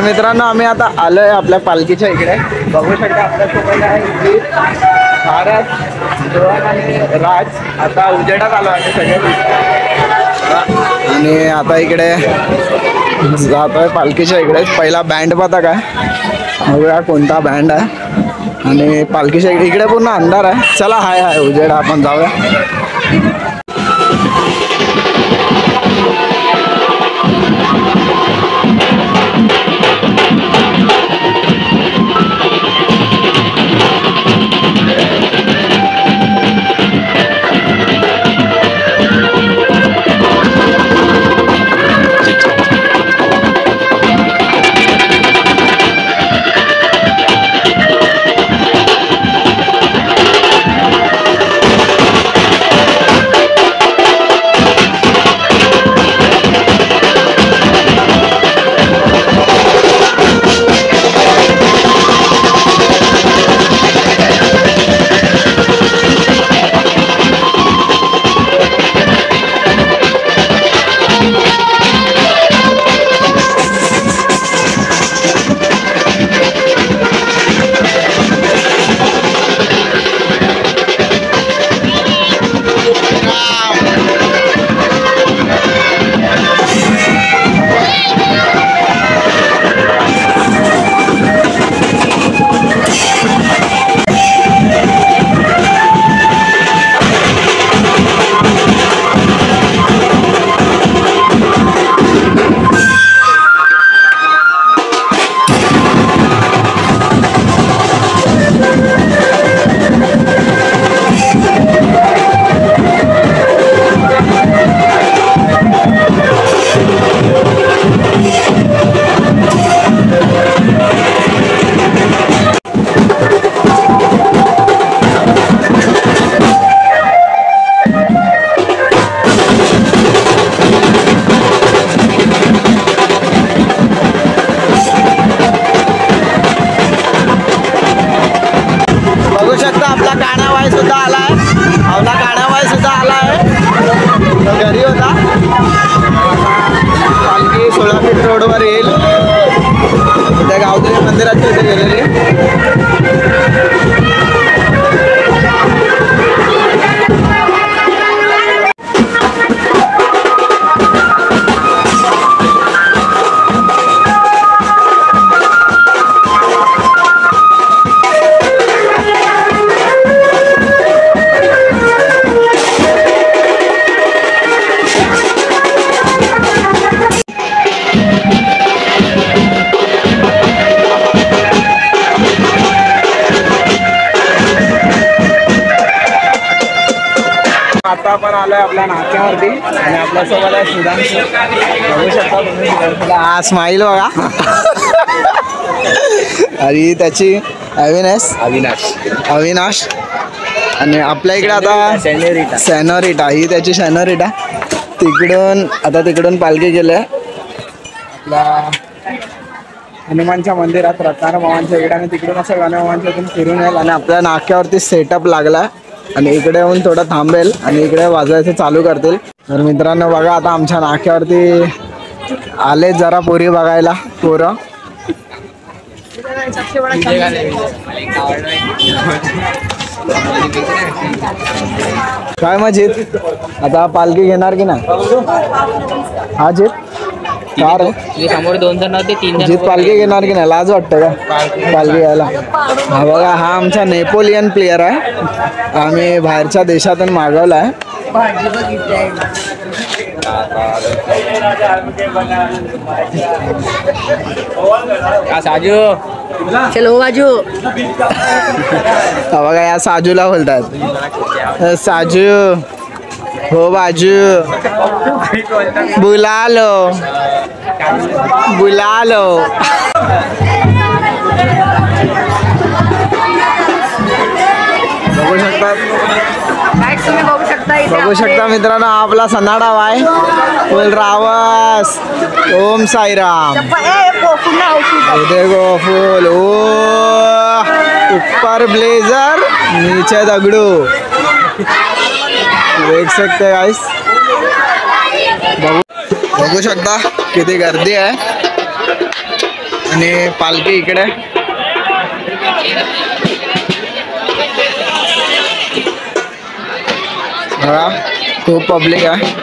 मित्रांनो आम्ही आता आलोय आपल्या पालखीच्या इकडे. बघू शकता आपल्यासोबत आहे भारत, रोहन आणि राज. आता उजेडात आलो आहे सगळे आणि आता इकडे जातोय पालखीच्या इकडे. पहिला बँड पथक आहे, बघूया कोणता बँड आहे. आणि पालखीच्या इकडे पूर्ण अंधार आहे. चला हाय हाय उजेड, आपण जाऊया. घरी होता. पालखी 16 फीट रोडवर येईल. त्या गावदेवी मंदिरात तिथे गेलेली. आता आपण आलोय आपल्या नाक्यावरती आणि आपल्यासोबत आहे सुधांशू. बघू शकता तुम्ही सुधांशूला. हा स्माईल बघा. आणि त्याची अविनाश. आणि आपल्या इकडे आता सॅनोरिटा, ही त्याची सॅनोरिटा. तिकडून पालखी गेले आपल्या हनुमानच्या मंदिरात, रत्नार मामांच्या इकडे. आणि तिकडून असं गणमामांच्या इथून फिरून येईल आणि आपल्या नाक्यावरती सेटअप लागला आणि इकडे येऊन थोडं थांबेल आणि इकडे वाजवायचं चालू करतील. तर मित्रांनो बघा, आता आमच्या नाक्यावरती आले जरा पोरी बघायला. पोरं काय मजीत, आता पालखी घेणार की नाही? हा जीत कार समोर 2 जण होते, 3 जीत पालखी घेणार की नाही? लाज वाटतं का पालखी घ्यायला? हा बघा, हा आमचा नेपोलियन प्लेयर आहे. आम्ही बाहेरच्या देशातून मागवला आहे. साजू चलो बाजू. बघा या साजूला बोलतात. साजू हो बाजू, बुला लो. बघू शकता मित्रांनो, आपला सनाडा वाय फुल रावस. ओम साईराम. देखो फुल ओ ऊपर ब्लेजर नीचे दगड़ू. देख सकते गाइस, बघू शकता किती गर्दी आहे. आणि पालखी इकडे. बघा खूप पब्लिक आहे.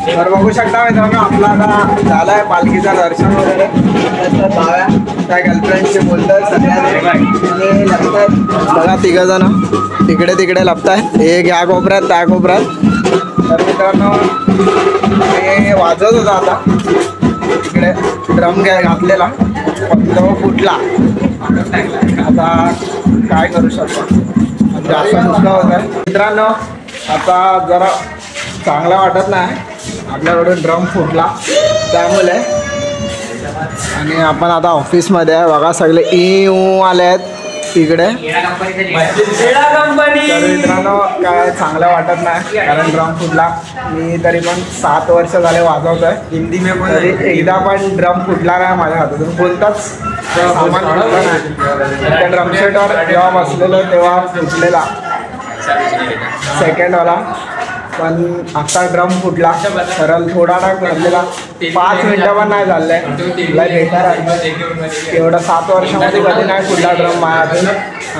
तर बघू शकता मित्रांनो आपला आता झालाय पालखीचं दर्शन वगैरे. भाव्या त्या गर्लफ्रेंडशी बोलतात सगळ्यांनी लपतायत. बघा तिघ जण तिकडे तिकडे लपतायत. एक ह्या कोपऱ्यात त्या कोपऱ्यात. तर मित्रांनो हे वाजत होता आता तिकडे ड्रम घातलेला तो फुटला. आता काय करू शकतो जास्त नुकसान होत आहे मित्रांनो. आता जरा चांगला वाटत नाही आपल्याकडून ड्रम फुटला त्यामुळे. आणि आपण आता ऑफिसमध्ये आहे. बघा सगळे आले आहेत तिकडे. तर मित्रांनो काय चांगलं वाटत नाही कारण ड्रम फुटला. मी तरी पण 7 वर्ष झाले वाजवतोय हिंदी में पण. एकदा पण ड्रम फुटला नाही माझ्या हातातून. कोणताच सामान फुटलं नाही. त्या ड्रम सेटवर जेव्हा बसलेलो तेव्हा फुटलेला सेकंडवाला. पण आता ड्रम फुटला सरळ थोडा टाक भरलेला 5 मिनटं पण नाही झालंय. लय बेकार आहे. एवढं 7 वर्षामध्ये कधी नाही फुटला ड्रम माझ्यातून.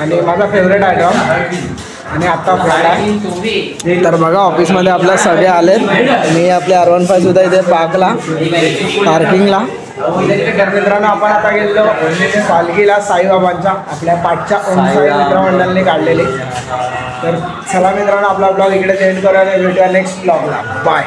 आणि माझा फेवरेट आहे ड्रम आणि आत्ता फुटला. तर बघा ऑफिसमध्ये आपल्या सगळे आलेत. मी आपले R15 सुद्धा इथे पार्कला पार्किंगला. तर मित्रांनो आपण आता गेलो पालखीला साईबाबांच्या आपल्या पाठच्या ओमसाई मित्रमंडळाने काढलेली. तर चला मित्रांनो आपला ब्लॉग इकडे एंड करूया. भेटूया नेक्स्ट ब्लॉगला. बाय.